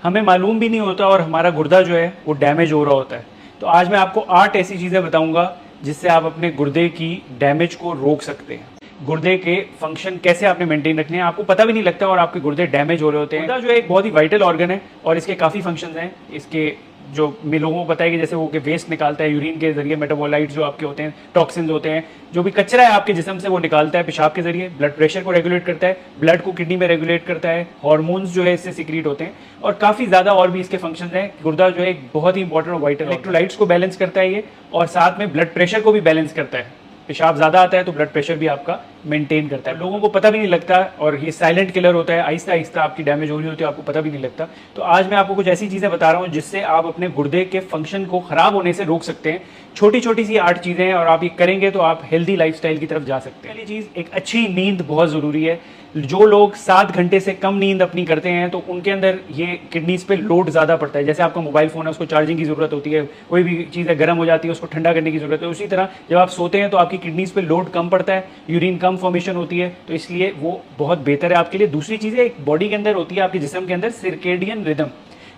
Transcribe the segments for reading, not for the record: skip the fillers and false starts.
हमें मालूम भी नहीं होता और हमारा गुर्दा जो है वो डैमेज हो रहा होता है। तो आज मैं आपको 8 ऐसी चीज़ें बताऊंगा जिससे आप अपने गुर्दे की डैमेज को रोक सकते हैं। गुर्दे के फंक्शन कैसे आपने मेंटेन रखने हैं, आपको पता भी नहीं लगता और आपके गुर्दे डैमेज हो रहे होते हैं। गुर्दा जो है एक बहुत ही वाइटल ऑर्गन है और इसके काफ़ी फंक्शंस हैं। इसके जो लोगों को पता है कि जैसे वो वेस्ट निकालता है यूरिन के जरिए, मेटाबोलाइट्स जो आपके होते हैं, टॉक्सिन्स होते हैं, जो भी कचरा है आपके जिस्म से वो निकालता है पेशाब के जरिए। ब्लड प्रेशर को रेगुलेट करता है, ब्लड को किडनी में रेगुलेट करता है, हार्मोन्स जो है इससे सिक्रीट होते हैं और काफ़ी ज़्यादा और भी इसके फंक्शंस हैं। गुर्दा जो है एक बहुत ही इंपॉर्टेंट वाइटल, इलेक्ट्रोलाइट्स को बैलेंस करता है ये और साथ में ब्लड प्रेशर को भी बैलेंस करता है। पेशाब ज़्यादा आता है तो ब्लड प्रेशर भी आपका मेंटेन करता है। लोगों को पता भी नहीं लगता और ये साइलेंट किलर होता है, आहिस्ता आहिस्ता आपकी डैमेज हो रही होती है, आपको पता भी नहीं लगता। तो आज मैं आपको कुछ ऐसी चीज़ें बता रहा हूँ जिससे आप अपने गुर्दे के फंक्शन को ख़राब होने से रोक सकते हैं। छोटी छोटी सी 8 चीज़ें हैं और आप ये करेंगे तो आप हेल्दी लाइफस्टाइल की तरफ जा सकते हैं। पहली चीज़, एक अच्छी नींद बहुत ज़रूरी है। जो लोग 7 घंटे से कम नींद अपनी करते हैं तो उनके अंदर ये किडनीज पे लोड ज़्यादा पड़ता है। जैसे आपका मोबाइल फ़ोन है, उसको चार्जिंग की ज़रूरत होती है, कोई भी चीज़ गर्म हो जाती है उसको ठंडा करने की ज़रूरत है। उसी तरह जब आप सोते हैं तो आपकी किडनीज पे लोड कम पड़ता है, यूरिन कम फॉर्मेशन होती है, तो इसलिए वो बहुत बेहतर है आपके लिए। दूसरी चीज़ है, एक बॉडी के अंदर होती है, आपके जिस्म के अंदर सर्केडियन रिदम।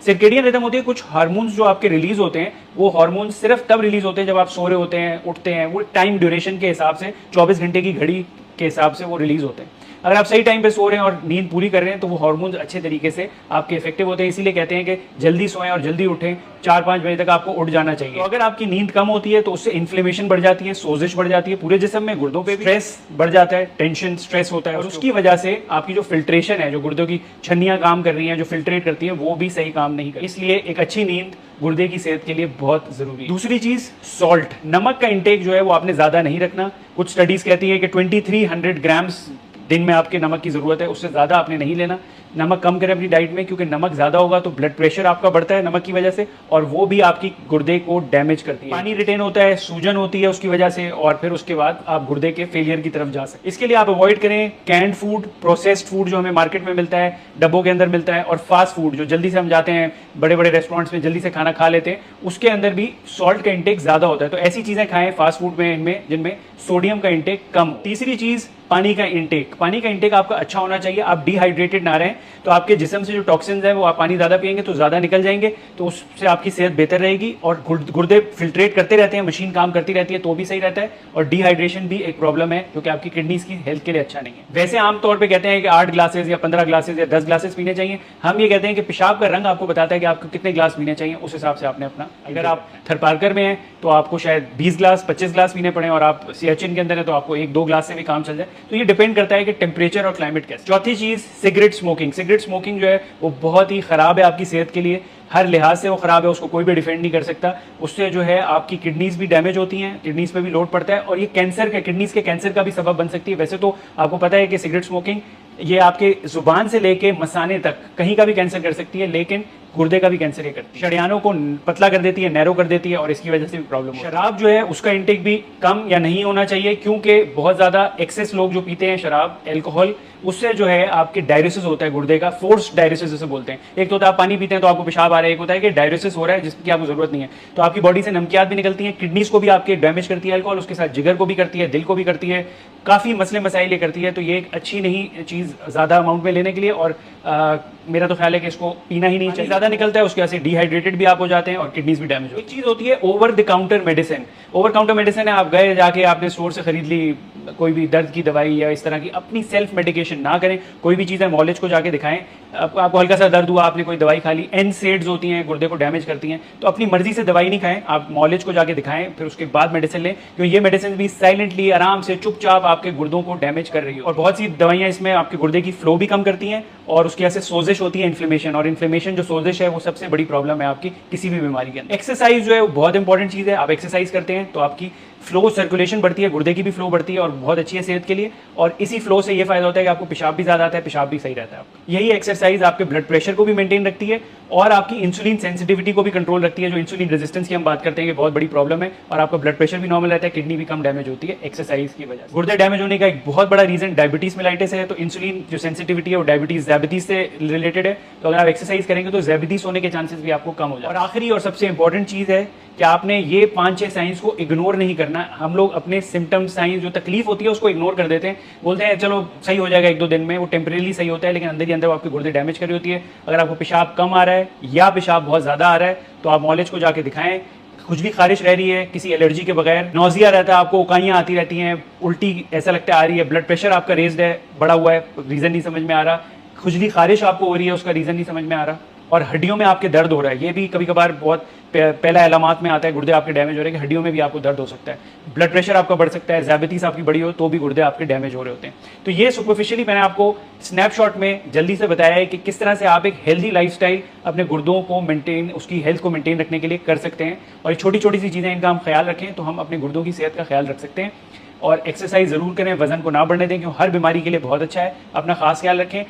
सर्केडियन रिदम होती है, कुछ हार्मोन्स जो आपके रिलीज होते हैं, वो हार्मोन्स सिर्फ तब रिलीज होते हैं जब आप सो रहे होते हैं, उठते हैं। वो टाइम ड्यूरेशन के हिसाब से 24 घंटे की घड़ी के हिसाब से वो रिलीज होते हैं। अगर आप सही टाइम पे सो रहे हैं और नींद पूरी कर रहे हैं तो वो हार्मोन्स अच्छे तरीके से आपके इफेक्टिव होते हैं। इसीलिए कहते हैं कि जल्दी सोएं और जल्दी उठें, 4-5 बजे तक आपको उठ जाना चाहिए। तो अगर आपकी नींद कम होती है तो उससे इन्फ्लेमेशन बढ़ जाती है, सोजिश बढ़ जाती है पूरे जिस्म में, गुर्दों पे भी स्ट्रेस बढ़ जाता है, टेंशन स्ट्रेस होता है और उसकी वजह से आपकी जो फिल्ट्रेशन है, जो गुर्दों की छन्नियाँ काम कर रही हैं, जो फिल्ट्रेट करती है, वो भी सही काम नहीं करती। इसलिए एक अच्छी नींद गुर्दे की सेहत के लिए बहुत जरूरी है। दूसरी चीज, सॉल्ट, नमक का इंटेक जो है वो आपने ज्यादा नहीं रखना। कुछ स्टडीज कहती है कि 2300 ग्राम्स दिन में आपके नमक की ज़रूरत है, उससे ज़्यादा आपने नहीं लेना। नमक कम करें अपनी डाइट में, क्योंकि नमक ज़्यादा होगा तो ब्लड प्रेशर आपका बढ़ता है नमक की वजह से और वो भी आपकी गुर्दे को डैमेज करती है। पानी रिटेन होता है, सूजन होती है उसकी वजह से और फिर उसके बाद आप गुर्दे के फेलियर की तरफ जा सकते हैं। इसके लिए आप अवॉइड करें कैंड फूड, प्रोसेस्ड फूड जो हमें मार्केट में मिलता है, डब्बों के अंदर मिलता है, और फास्ट फूड जो जल्दी से हम जाते हैं बड़े बड़े रेस्टोरेंट्स में जल्दी से खाना खा लेते हैं, उसके अंदर भी सॉल्ट का इंटेक ज़्यादा होता है। तो ऐसी चीज़ें खाएं फास्ट फूड में, इनमें जिनमें सोडियम का इंटेक कम हो। तीसरी चीज़, पानी का इंटेक। पानी का इंटेक आपका अच्छा होना चाहिए। आप डिहाइड्रेटेड ना रहें तो आपके जिस्म से जो टॉक्सिन्स हैं वो आप पानी ज़्यादा पिएंगे तो ज़्यादा निकल जाएंगे, तो उससे आपकी सेहत बेहतर रहेगी। और गुर्दे फिल्ट्रेट करते रहते हैं, मशीन काम करती रहती है तो भी सही रहता है। और डिहाइड्रेशन भी एक प्रॉब्लम है जो कि आपकी किडनीज की हेल्थ के लिए अच्छा नहीं है। वैसे आमतौर पर कहते हैं कि 8 ग्लासेस या 15 ग्लासेस या 10 ग्लासेस पीने चाहिए। हम ये कहते हैं कि पेशाब का रंग आपको बताता है कि आपको कितने ग्लास पीने चाहिए, उस हिसाब से आपने अपना, अगर आप थरपारकर में हैं तो आपको शायद 20 ग्लास 25 ग्लास पीने पड़े और आप सियाचिन के अंदर है तो आपको 1-2 ग्लास से भी काम चल जाए। तो ये डिपेंड करता है कि टेम्परेचर और क्लाइमेट कैसे। चौथी चीज, सिगरेट स्मोकिंग। सिगरेट स्मोकिंग जो है वो बहुत ही खराब है आपकी सेहत के लिए, हर लिहाज से वो खराब है, उसको कोई भी डिफेंड नहीं कर सकता। उससे जो है आपकी किडनीज भी डैमेज होती हैं, किडनीज पे भी लोड पड़ता है और ये कैंसर के, किडनीज के कैंसर का भी सबब बन सकती है। वैसे तो आपको पता है कि सिगरेट स्मोकिंग ये आपके जुबान से लेके मसाने तक कहीं का भी कैंसर कर सकती है, लेकिन गुर्दे का भी कैंसर ये करती है। शरियानों को पतला कर देती है, नैरो कर देती है और इसकी वजह से भी प्रॉब्लम है। शराब जो है उसका इंटेक भी कम या नहीं होना चाहिए, क्योंकि बहुत ज़्यादा एक्सेस लोग जो पीते हैं शराब, एल्कोहल, उससे जो है आपके डायलिसिस होता है गुर्दे का, फोर्स्ड डायलिसिस जिसे बोलते हैं। एक तो होता है आप पानी पीते हैं तो आपको पेशाब आ रहा है, एक होता है कि डायलिसिस हो रहा है जिसकी आपको जरूरत नहीं है, तो आपकी बॉडी से नमकियात भी निकलती हैं, किडनीज को भी आपके डैमेज करती है अल्कोहल, उसके साथ जिगर को भी करती है, दिल को भी करती है, काफ़ी मसले मसाइल ये करती है। तो ये एक अच्छी नहीं चीज़ ज़्यादा अमाउंट में लेने के लिए, और मेरा तो ख्याल है कि इसको पीना ही नहीं चाहिए। ज़्यादा निकलता है उसके वजह से डिहाइड्रेटेड भी आप हो जाते हैं और किडनीज भी डैमेज हो। एक चीज़ होती है over the counter medicine. Over counter medicine है, आप गए जाके आपने स्टोर से खरीद ली कोई भी दर्द की दवाई या इस तरह की, अपनी सेल्फ मेडिकेशन ना करें। कोई भी चीज़ है मॉलेज को जाके दिखाएं। आपको हल्का सा दर्द हुआ, आपने कोई दवाई खा ली, एनसेड्स होती हैं, गुर्दे को डैमेज करती हैं, तो अपनी मर्जी से दवाई नहीं खाएं, आप मॉलेज को जाके दिखाएं, फिर उसके बाद मेडिसिन लें, क्योंकि ये मेडिसिन भी साइलेंटली, आराम से, चुपचाप आपके गुर्दों को डैमेज कर रही है। और बहुत सी दवाइयाँ इसमें आपके गुर्दे की फ्लो भी कम करती हैं और उसकी वजह से सोजिश होती है, इन्फ्लेमेशन। और इन्फ्लेमेशन जो सोजिश है वो सबसे बड़ी प्रॉब्लम है आपकी किसी भी बीमारी के अंदर। एक्सरसाइज जो है वो बहुत इंपॉर्टेंट चीज़ है। आप एक्सरसाइज करते हैं तो आपकी फ्लो, सर्कुलेशन बढ़ती है, गुर्दे की भी फ्लो बढ़ती है और बहुत अच्छी है सेहत के लिए। और इसी फ्लो से ये फायदा होता है कि आपको पेशाब भी ज़्यादा आता है, पेशाब भी सही रहता है आपका। यही एक्सरसाइज आपके ब्लड प्रेशर को भी मेंटेन रखती है और आपकी इंसुलिन सेंसिटिविटी को भी कंट्रोल रखती है। जो इंसुलिन रेजिस्टेंस की हम बात करते हैं कि बहुत बड़ी प्रॉब्लम है, और आपका ब्लड प्रेशर भी नॉर्मल रहता है, किडनी भी कम डैमेज होती है एक्सरसाइज की वजह से। गुर्दे डैमेज होने का एक बहुत बड़ा रीजन डायबिटीज मेलाइटिस है। तो इंसुलिन जो सेंसिटिविटी है वो डायबिटीज से रिलेटेड है। तो अगर आप एक्सरसाइज करेंगे तो डायबिटीज होने के चांसेस भी आपको कम हो जाए। और आखिरी और सबसे इंपॉर्टेंट चीज़ है कि आपने ये 5-6 साइंस को इग्नोर नहीं करना। ना, हम लोग अपने सिम्टम्स साइन जो तकलीफ होती है उसको इग्नोर कर देते हैं, बोलते हैं चलो सही हो जाएगा 1-2 दिन में। वो टेम्परेली सही होता है, लेकिन अंदर ही अंदर वो आपके गुर्दे डैमेज कर रही होती है। अगर आपको पेशाब कम आ रहा है या पेशाब बहुत ज़्यादा आ रहा है तो आप मॉलेज को जाके दिखाएं। खुजली खारिश रह रही है किसी एलर्जी के बगैर, नौजिया रहता है आपको, उकाइयाँ आती रहती हैं, उल्टी ऐसा लगता है आ रही है, ब्लड प्रेशर आपका रेज्ड है, बढ़ा हुआ है, रीज़न नहीं समझ में आ रहा, खुजली खारिश आपको हो रही है, उसका रीज़न नहीं समझ में आ रहा, और हड्डियों में आपके दर्द हो रहा है, ये भी कभी कभार बहुत पहला अलामात में आता है गुर्दे आपके डैमेज हो रहे हैं कि हड्डियों में भी आपको दर्द हो सकता है। ब्लड प्रेशर आपका बढ़ सकता है, डायबिटीज आपकी बड़ी हो तो भी गुर्दे आपके डैमेज हो रहे होते हैं। तो ये सुपरफिशियली मैंने आपको स्नैपशॉट में जल्दी से बताया है कि किस तरह से आप एक हेल्दी लाइफस्टाइल अपने गुर्दों को मेंटेन, उसकी हेल्थ को मेंटेन रखने के लिए कर सकते हैं। और ये छोटी छोटी सी चीज़ें, इनका हम ख्याल रखें तो हम अपने गुर्दों की सेहत का ख्याल रख सकते हैं। और एक्सरसाइज ज़रूर करें, वजन को ना बढ़ने दें, क्योंकि हर बीमारी के लिए बहुत अच्छा है। अपना खास ख्याल रखें।